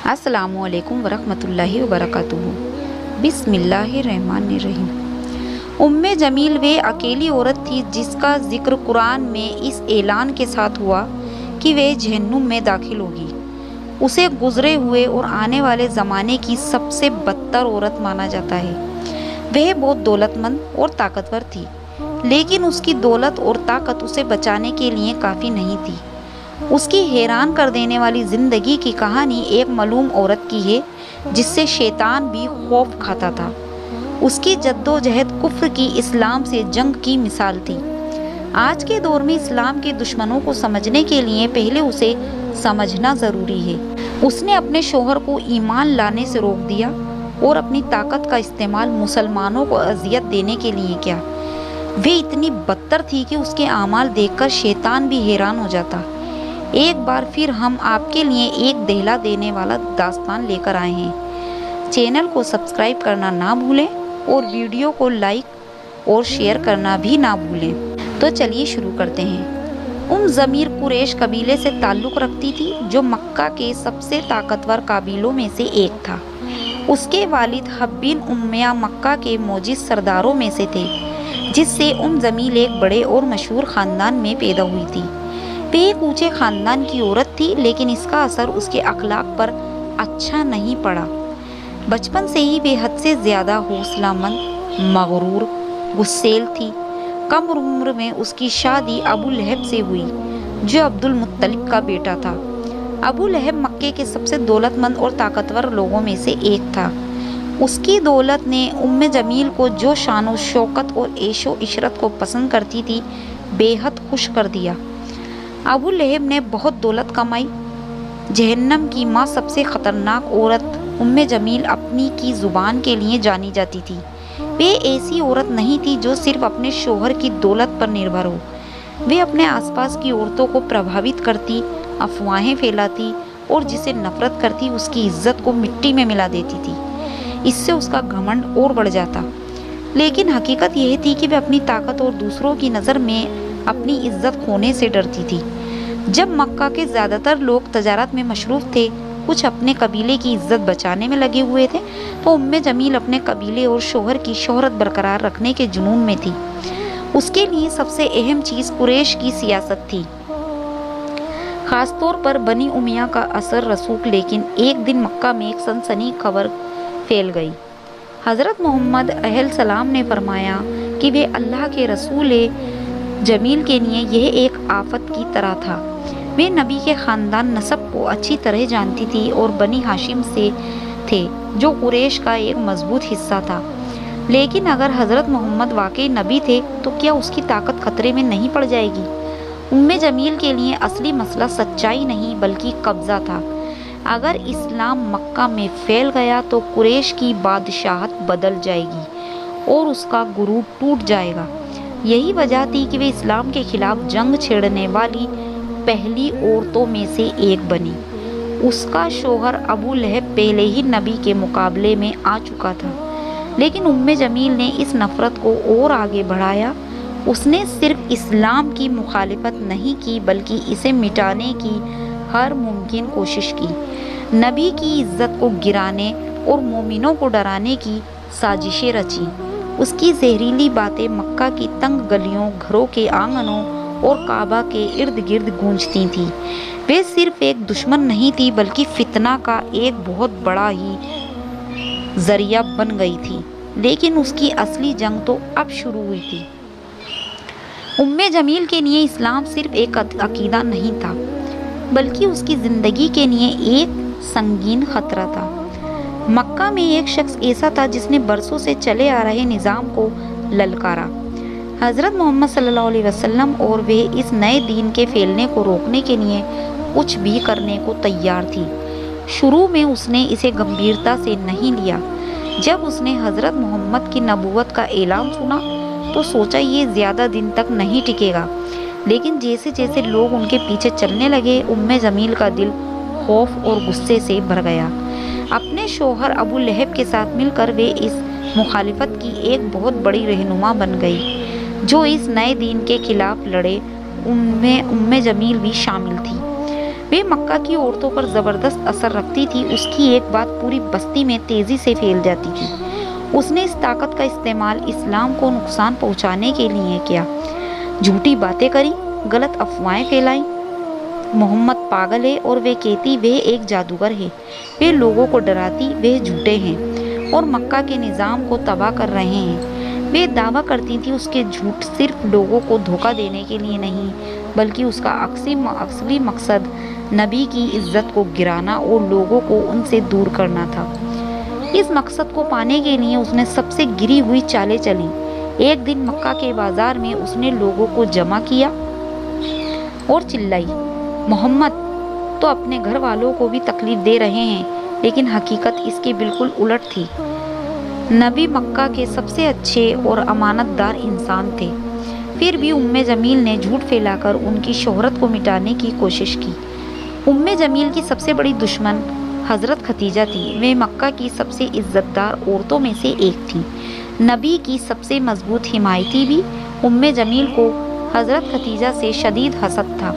السلام علیکم ورحمۃ اللہ وبرکاتہ۔ بسم اللہ الرحمن الرحیم۔ جمیل وہ اکیلی عورت تھی جس کا ذکر قرآن میں اس اعلان کے ساتھ ہوا کہ وہ جہنم میں داخل ہوگی۔ اسے گزرے ہوئے اور آنے والے زمانے کی سب سے بدتر عورت مانا جاتا ہے۔ وہ بہت دولت مند اور طاقتور تھی، لیکن اس کی دولت اور طاقت اسے بچانے کے لیے کافی نہیں تھی۔ اس کی حیران کر دینے والی زندگی کی کہانی ایک معلوم عورت کی ہے جس سے شیطان بھی خوف کھاتا تھا۔ اس کی جدوجہد کفر کی اسلام سے جنگ کی مثال تھی۔ آج کے دور میں اسلام کے دشمنوں کو سمجھنے کے لیے پہلے اسے سمجھنا ضروری ہے۔ اس نے اپنے شوہر کو ایمان لانے سے روک دیا اور اپنی طاقت کا استعمال مسلمانوں کو اذیت دینے کے لیے کیا۔ وہ اتنی بدتر تھی کہ اس کے اعمال دیکھ کر شیطان بھی حیران ہو جاتا۔ ایک بار پھر ہم آپ کے لیے ایک دہلا دینے والا داستان لے کر آئے ہیں۔ چینل کو سبسکرائب کرنا نہ بھولیں اور ویڈیو کو لائک اور شیئر کرنا بھی نہ بھولیں۔ تو چلیے شروع کرتے ہیں۔ ضمیر قریش قبیلے سے تعلق رکھتی تھی جو مکہ کے سب سے طاقتور قبیلوں میں سے ایک تھا۔ اس کے والد حب بن امیہ مکہ کے موجز سرداروں میں سے تھے، جس سے جمیل ایک بڑے اور مشہور خاندان میں پیدا ہوئی تھی۔ وہ ایک اونچے خاندان کی عورت تھی، لیکن اس کا اثر اس کے اخلاق پر اچھا نہیں پڑا۔ بچپن سے ہی وہ حد سے زیادہ حوصلہ مند، مغرور، غصیل تھی۔ کم عمر میں اس کی شادی ابو لہب سے ہوئی، جو عبد المطلب کا بیٹا تھا۔ ابو لہب مکے کے سب سے دولت مند اور طاقتور لوگوں میں سے ایک تھا۔ اس کی دولت نے جمیل کو، جو شان و شوکت اور عیش و عشرت کو پسند کرتی تھی، بے حد خوش کر دیا۔ ابو لہب نے بہت دولت کمائی۔ جہنم کی ماں سب سے خطرناک عورت جمیل اپنی کی زبان کے لیے جانی جاتی تھی۔ وہ ایسی عورت نہیں تھی جو صرف اپنے شوہر کی دولت پر نربھر ہو۔ وہ اپنے آس پاس کی عورتوں کو پربھاوت کرتی، افواہیں پھیلاتی اور جسے نفرت کرتی اس کی عزت کو مٹی میں ملا دیتی تھی۔ اس سے اس کا گھمنڈ اور بڑھ جاتا، لیکن حقیقت یہ تھی کہ وہ اپنی طاقت اور دوسروں کی نظر میں اپنی عزت کھونے سے ڈرتی تھی۔ جب مکہ کے زیادہ تر لوگ تجارت میں مصروف تھے، کچھ اپنے قبیلے کی عزت بچانے میں لگے ہوئے تھے، تو جمیل اپنے قبیلے اور شوہر کی شہرت برقرار رکھنے کے جنون میں تھی۔ اس کے لیے سب سے اہم چیز قریش کی سیاست تھی، خاص طور پر بنی امیہ کا اثر رسوخ۔ لیکن ایک دن مکہ میں ایک سنسنی خبر پھیل گئی۔ حضرت محمد علیہ السلام نے فرمایا کہ وہ اللہ کے رسول جمیل کے لیے یہ ایک آفت کی طرح تھا۔ وہ نبی کے خاندان نسب کو اچھی طرح جانتی تھی اور بنی ہاشم سے تھے، جو قریش کا ایک مضبوط حصہ تھا۔ لیکن اگر حضرت محمد واقعی نبی تھے تو کیا اس کی طاقت خطرے میں نہیں پڑ جائے گی؟ جمیل کے لیے اصلی مسئلہ سچائی نہیں بلکہ قبضہ تھا۔ اگر اسلام مکہ میں پھیل گیا تو قریش کی بادشاہت بدل جائے گی اور اس کا غرور ٹوٹ جائے گا۔ یہی وجہ تھی کہ وہ اسلام کے خلاف جنگ چھیڑنے والی پہلی عورتوں میں سے ایک بنی۔ اس کا شوہر ابو لہب پہلے ہی نبی کے مقابلے میں آ چکا تھا، لیکن جمیل نے اس نفرت کو اور آگے بڑھایا۔ اس نے صرف اسلام کی مخالفت نہیں کی بلکہ اسے مٹانے کی ہر ممکن کوشش کی۔ نبی کی عزت کو گرانے اور مومنوں کو ڈرانے کی سازشیں رچی۔ اس کی زہریلی باتیں مکہ کی تنگ گلیوں، گھروں کے آنگنوں اور کعبہ کے ارد گرد گونجتی تھیں۔ وہ صرف ایک دشمن نہیں تھی بلکہ فتنہ کا ایک بہت بڑا ہی ذریعہ بن گئی تھی۔ لیکن اس کی اصلی جنگ تو اب شروع ہوئی تھی۔ جمیل کے لیے اسلام صرف ایک عقیدہ نہیں تھا بلکہ اس کی زندگی کے لیے ایک سنگین خطرہ تھا۔ مکہ میں ایک شخص ایسا تھا جس نے برسوں سے چلے آ رہے نظام کو للکارا۔ حضرت محمد صلی اللہ علیہ وسلم اور وہ اس نئے دین کے پھیلنے کو روکنے کے لیے کچھ بھی کرنے کو تیار تھی۔ شروع میں اس نے اسے گمبھیرتا سے نہیں لیا۔ جب اس نے حضرت محمد کی نبوت کا اعلان سنا تو سوچا یہ زیادہ دن تک نہیں ٹکے گا، لیکن جیسے جیسے لوگ ان کے پیچھے چلنے لگے، جمیل کا دل خوف اور غصے سے بھر گیا۔ اپنے شوہر ابو لہب کے ساتھ مل کر وہ اس مخالفت کی ایک بہت بڑی رہنما بن گئی جو اس نئے دین کے خلاف لڑے۔ جمیل بھی شامل تھی۔ وہ مکہ کی عورتوں پر زبردست اثر رکھتی تھی۔ اس کی ایک بات پوری بستی میں تیزی سے پھیل جاتی تھی۔ اس نے اس طاقت کا استعمال اسلام کو نقصان پہنچانے کے لیے کیا، جھوٹی باتیں کری، غلط افواہیں پھیلائیں۔ محمد پاگل ہے اور وہ کہتی وہ ایک جادوگر ہے، وہ لوگوں کو ڈراتی وہ جھوٹے ہیں اور مکہ کے نظام کو تباہ کر رہے ہیں۔ وہ دعویٰ کرتی تھی اس کے جھوٹ صرف لوگوں کو دھوکہ دینے کے لیے نہیں بلکہ اس کا اصلی مقصد نبی کی عزت کو گرانا اور لوگوں کو ان سے دور کرنا تھا۔ اس مقصد کو پانے کے لیے اس نے سب سے گری ہوئی چالیں چلیں۔ ایک دن مکہ کے بازار میں اس نے لوگوں کو جمع کیا اور چلائی، محمد تو اپنے گھر والوں کو بھی تکلیف دے رہے ہیں، لیکن حقیقت اس کے بالکل الٹ تھی۔ نبی مکہ کے سب سے اچھے اور امانت دار انسان تھے، پھر بھی جمیل نے جھوٹ پھیلا کر ان کی شہرت کو مٹانے کی کوشش کی۔ جمیل کی سب سے بڑی دشمن حضرت خدیجہ تھی۔ وہ مکہ کی سب سے عزت دار عورتوں میں سے ایک تھی، نبی کی سب سے مضبوط حمایتی بھی۔ جمیل کو حضرت خدیجہ سے شدید حسد تھا۔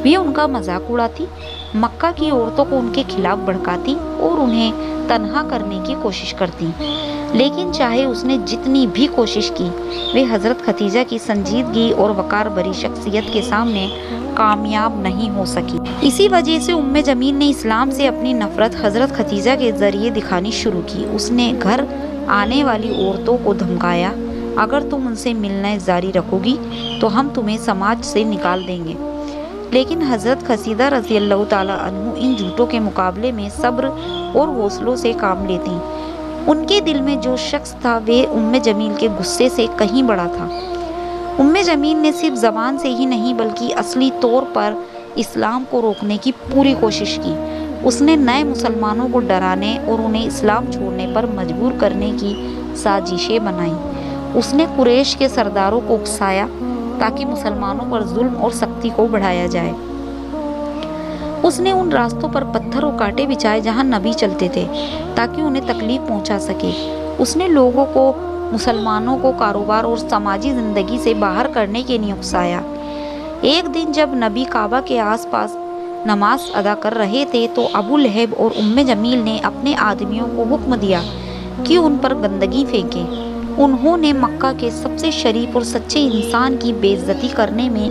وہ ان کا مذاق اڑاتی، مکہ کی عورتوں کو ان کے خلاف بھڑکاتی اور انہیں تنہا کرنے کی کوشش کرتی، لیکن چاہے اس نے جتنی بھی کوشش کی وہ حضرت خدیجہ کی سنجیدگی اور وقار بری شخصیت کے سامنے کامیاب نہیں ہو سکی۔ اسی وجہ سے جمیل نے اسلام سے اپنی نفرت حضرت خدیجہ کے ذریعے دکھانی شروع کی۔ اس نے گھر آنے والی عورتوں کو دھمکایا، اگر تم ان سے ملنا جاری رکھو گی تو ہم تمہیں سماج سے نکال دیں گے۔ لیکن حضرت خدیجہ رضی اللہ تعالیٰ عنہ ان جھوٹوں کے مقابلے میں صبر اور حوصلوں سے کام لیتی۔ ان کے دل میں جو شخص تھا وہ جمیل کے غصے سے کہیں بڑا تھا۔ جمیل نے صرف زبان سے ہی نہیں بلکہ اصلی طور پر اسلام کو روکنے کی پوری کوشش کی۔ اس نے نئے مسلمانوں کو ڈرانے اور انہیں اسلام چھوڑنے پر مجبور کرنے کی سازشیں بنائیں۔ اس نے قریش کے سرداروں کو اکسایا تاکہ مسلمانوں پر ظلم اور سختی کو بڑھایا جائے۔ اس نے ان راستوں پر پتھر اور کانٹے بچھائے جہاں نبی چلتے تھے تاکہ انہیں تکلیف پہنچا سکے۔ اس نے لوگوں کو، مسلمانوں کو کاروبار اور سماجی زندگی سے باہر کرنے کے لیے اکسایا۔ ایک دن جب نبی کعبہ کے آس پاس نماز ادا کر رہے تھے تو ابو لہب اور جمیل نے اپنے آدمیوں کو حکم دیا کہ ان پر گندگی پھینکیں۔ انہوں نے مکہ کے سب سے شریف اور سچے انسان کی بے عزتی کرنے میں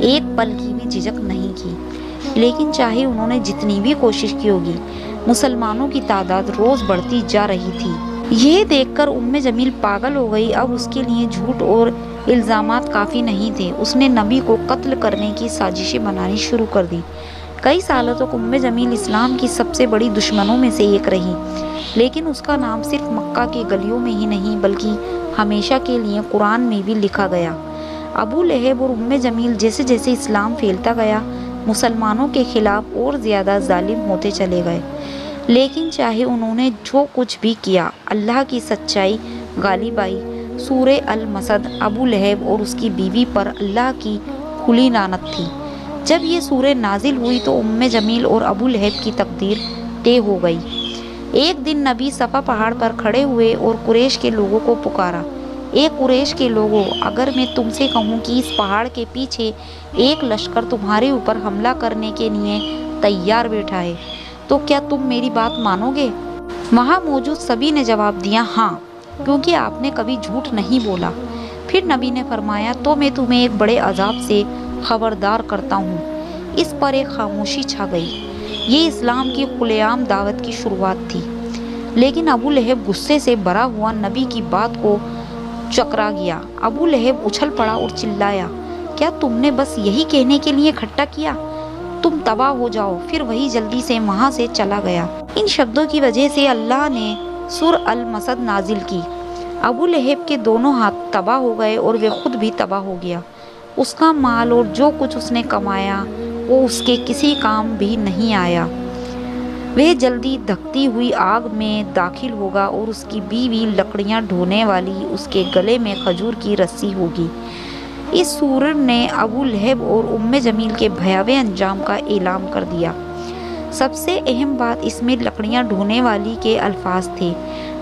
ایک پل کی بھی جھجک نہیں کی، لیکن چاہے انہوں نے جتنی بھی کوشش کی ہوگی، مسلمانوں کی تعداد روز بڑھتی جا رہی تھی۔ یہ دیکھ کر جمیل پاگل ہو گئی۔ اب اس کے لیے جھوٹ اور الزامات کافی نہیں تھے، اس نے نبی کو قتل کرنے کی سازشیں بنانی شروع کر دی۔ کئی سالوں تک جمیل اسلام کی سب سے بڑی دشمنوں میں سے ایک رہی، لیکن اس کا نام صرف مکہ کی گلیوں میں ہی نہیں بلکہ ہمیشہ کے لیے قرآن میں بھی لکھا گیا۔ ابو لہب اور جمیل جیسے جیسے اسلام پھیلتا گیا، مسلمانوں کے خلاف اور زیادہ ظالم ہوتے چلے گئے، لیکن چاہے انہوں نے جو کچھ بھی کیا، اللہ کی سچائی غالب آئی۔ سورہ المسد۔ ابو لہب اور اس کی بیوی پر اللہ کی کھلی لعنت تھی۔ جب یہ سورہ نازل ہوئی تو جمیل اور ابو لہب کی تقدیر طے ہو گئی۔ ایک دن نبی صفا پہاڑ پر کھڑے ہوئے اور قریش کے لوگوں کو پکارا، اے قریش کے لوگوں، اگر میں تم سے کہوں کہ اس پہاڑ کے پیچھے ایک لشکر تمہارے اوپر حملہ کرنے کے لیے تیار بیٹھا ہے تو کیا تم میری بات مانو گے؟ وہاں موجود سبھی نے جواب دیا، ہاں، کیونکہ آپ نے کبھی جھوٹ نہیں بولا۔ پھر نبی نے فرمایا، تو میں تمہیں ایک بڑے عذاب سے خبردار کرتا ہوں۔ اس پر ایک خاموشی چھا گئی۔ یہ اسلام کی کھلے عام دعوت کی شروعات تھی، لیکن ابو لہب غصے سے بھرا ہوا نبی کی بات کو چکرا گیا۔ ابو لہب اچھل پڑا اور چلایا، کیا تم نے بس یہی کہنے کے لیے اکٹھا کیا؟ تم تباہ ہو جاؤ۔ پھر وہی جلدی سے وہاں سے چلا گیا۔ ان شبدوں کی وجہ سے اللہ نے سورہ المسد نازل کی۔ ابو لہب کے دونوں ہاتھ تباہ ہو گئے اور وہ خود بھی تباہ ہو گیا۔ اس کا مال اور جو کچھ اس نے کمایا وہ اس کے کسی کام بھی نہیں آیا۔ وہ جلدی دھکتی ہوئی آگ میں داخل ہوگا اور اس کی بیوی لکڑیاں ڈھونے والی اس کے گلے میں کھجور کی رسی ہوگی۔ اس سورت نے ابو لہب اور جمیل کے بھیاوے انجام کا اعلان کر دیا۔ سب سے اہم بات اس میں لکڑیاں ڈھونے والی کے الفاظ تھے۔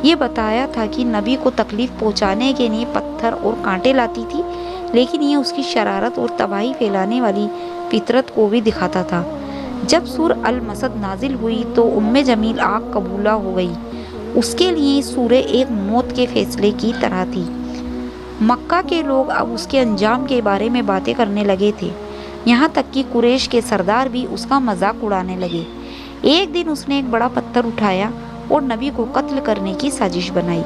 یہ بتایا تھا کہ نبی کو تکلیف پہنچانے کے لیے پتھر اور کانٹے لاتی تھی، لیکن یہ اس کی شرارت اور تباہی پھیلانے والی فطرت کو بھی دکھاتا تھا۔ جب سورہ المسد نازل ہوئی تو جمیل آگ قبولہ ہو گئی۔ اس کے لیے سورہ ایک موت کے فیصلے کی طرح تھی۔ مکہ کے لوگ اب اس کے انجام کے بارے میں باتیں کرنے لگے تھے، یہاں تک کہ قریش کے سردار بھی اس کا مذاق اڑانے لگے۔ ایک دن اس نے ایک بڑا پتھر اٹھایا اور نبی کو قتل کرنے کی سازش بنائی۔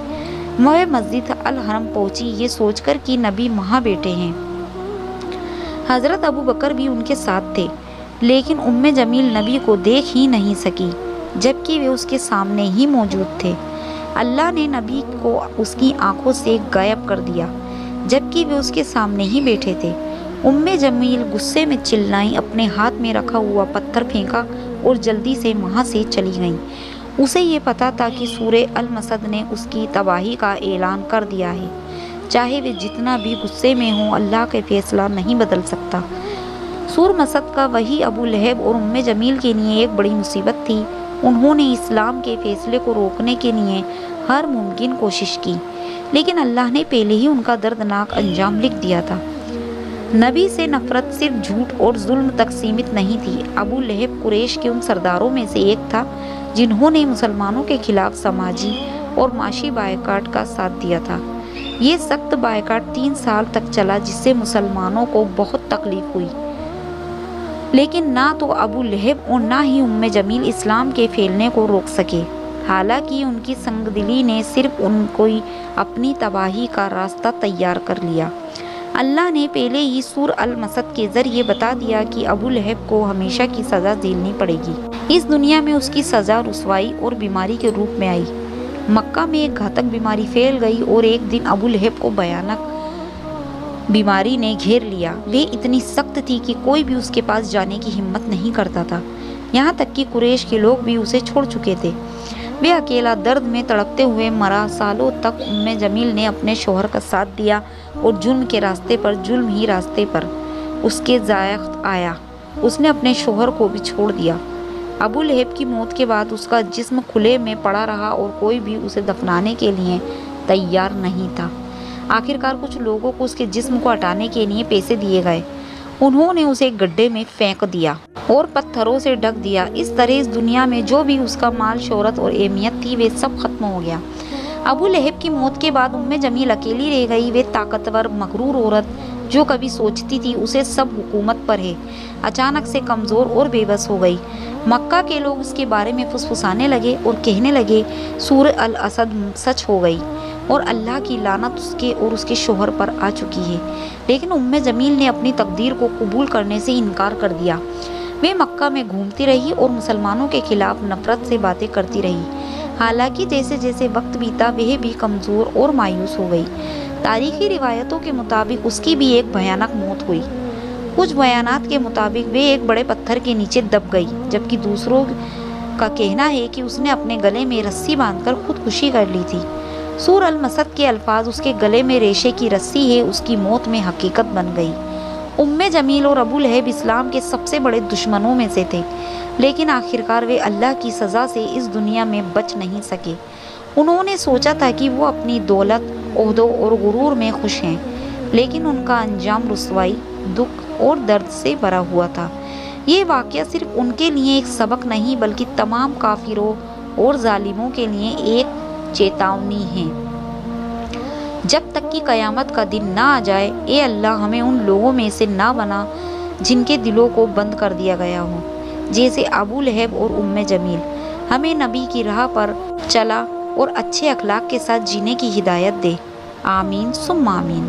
وہ مسجد الحرم پہنچی یہ سوچ کر کہ نبی وہاں بیٹھے ہیں۔ حضرت ابو بکر بھی ان کے ساتھ تھے، لیکن جمیل نبی کو دیکھ ہی نہیں سکی، جبکہ وہ اس کے سامنے ہی موجود تھے۔ اللہ نے نبی کو اس کی آنکھوں سے غائب کر دیا، جبکہ وہ اس کے سامنے ہی بیٹھے تھے۔ جمیل غصے میں چلائیں، اپنے ہاتھ میں رکھا ہوا پتھر پھینکا اور جلدی سے وہاں سے چلی گئیں۔ اسے یہ پتا تھا کہ سورہ المسد نے اس کی تباہی کا اعلان کر دیا ہے، چاہے وہ جتنا بھی غصے میں ہوں، اللہ کا فیصلہ نہیں بدل سکتا۔ سورہ مسد کا وہی ابو لہب اور جمیل کے لیے ایک بڑی مصیبت تھی۔ انہوں نے اسلام کے فیصلے کو روکنے کے لیے ہر ممکن کوشش کی، لیکن اللہ نے پہلے ہی ان کا دردناک انجام لکھ دیا تھا۔ نبی سے نفرت صرف جھوٹ اور ظلم تک سیمت نہیں تھی۔ ابو لہب قریش کے ان سرداروں میں سے ایک تھا جنہوں نے مسلمانوں کے خلاف سماجی اور معاشی بائیکاٹ کا ساتھ دیا تھا۔ یہ سخت بائیکاٹ 3 سال تک چلا، جس سے مسلمانوں کو بہت تکلیف ہوئی، لیکن نہ تو ابو لہب اور نہ ہی جمیل اسلام کے پھیلنے کو روک سکے۔ حالانکہ ان کی سنگ دلی نے صرف ان کو اپنی تباہی کا راستہ تیار کر لیا۔ اللہ نے پہلے ہی سورہ المسد کے ذریعے بتا دیا کہ ابو لہب کو ہمیشہ کی سزا جھیلنی پڑے گی۔ اس دنیا میں اس کی سزا رسوائی اور بیماری کے روپ میں آئی۔ مکہ میں ایک گھاتک بیماری پھیل گئی اور ایک دن ابو لہب کو بھیانک بیماری نے گھیر لیا۔ وہ اتنی سخت تھی کہ کوئی بھی اس کے پاس جانے کی ہمت نہیں کرتا تھا، یہاں تک کہ قریش کے لوگ بھی اسے چھوڑ چکے تھے۔ وہ اکیلا درد میں تڑپتے ہوئے مرا۔ سالوں تک جمیل نے اپنے شوہر کا ساتھ دیا اور جرم کے راستے پر جرم ہی راستے پر اس کے ذائقہ آیا۔ اس نے اپنے شوہر کو بھی چھوڑ دیا۔ ابو لہب کی موت کے بعد اس کا جسم کھلے میں پڑا رہا اور کوئی بھی اسے دفنانے کے لیے تیار نہیں تھا۔ آخرکار کچھ لوگوں کو اس کے جسم کو ہٹانے کے لیے پیسے دیے گئے۔ انہوں نے اسے ایک گڈھے میں پھینک دیا اور پتھروں سے ڈھک دیا۔ اس طرح اس دنیا میں جو بھی اس کا مال، شہرت اور اہمیت تھی، وہ سب ختم ہو گیا۔ ابو لہب کی موت کے بعد جمیل اکیلی رہ گئی۔ وہ طاقتور، مغرور عورت جو کبھی سوچتی تھی اسے سب حکومت پر ہے، اچانک سے کمزور اور بے بس ہو گئی۔ مکہ کے لوگ اس کے بارے میں فسفسانے لگے اور کہنے لگے سورہ المسد سچ ہو گئی اور اللہ کی لعنت اس کے اور اس کے شوہر پر آ چکی ہے۔ لیکن جمیل نے اپنی تقدیر کو قبول کرنے سے انکار کر دیا۔ وہ مکہ میں گھومتی رہی اور مسلمانوں کے خلاف نفرت سے باتیں کرتی رہی۔ حالانکہ جیسے جیسے وقت بیتا وہ بھی کمزور اور مایوس ہو گئی۔ تاریخی روایتوں کے مطابق اس کی بھی ایک بھیانک موت ہوئی۔ کچھ بیانات کے مطابق وہ ایک بڑے پتھر کے نیچے دب گئی، جبکہ دوسروں کا کہنا ہے کہ اس نے اپنے گلے میں رسی باندھ کر خودکشی کر لی تھی۔ سورہ المسد کے الفاظ اس کے گلے میں ریشے کی رسی ہے اس کی موت میں حقیقت بن گئی۔ جمیل اور ابو لہب اسلام کے سب سے بڑے دشمنوں میں سے تھے، لیکن آخرکار وہ اللہ کی سزا سے اس دنیا میں بچ نہیں سکے۔ انہوں نے سوچا تھا کہ وہ اپنی دولت، عہدوں اور غرور میں خوش ہیں، لیکن ان کا انجام رسوائی، دکھ اور درد سے بھرا ہوا تھا۔ یہ واقعہ صرف ان کے لیے ایک سبق نہیں بلکہ تمام کافروں اور ظالموں کے لیے ایک چیتاونی ہے۔ جب تک کہ قیامت کا دن نہ آ جائے، اے اللہ ہمیں ان لوگوں میں سے نہ بنا جن کے دلوں کو بند کر دیا گیا ہو، جیسے ابو لہب اور جمیل۔ ہمیں نبی کی راہ پر چلا اور اچھے اخلاق کے ساتھ جینے کی ہدایت دے۔ آمین ثم آمین۔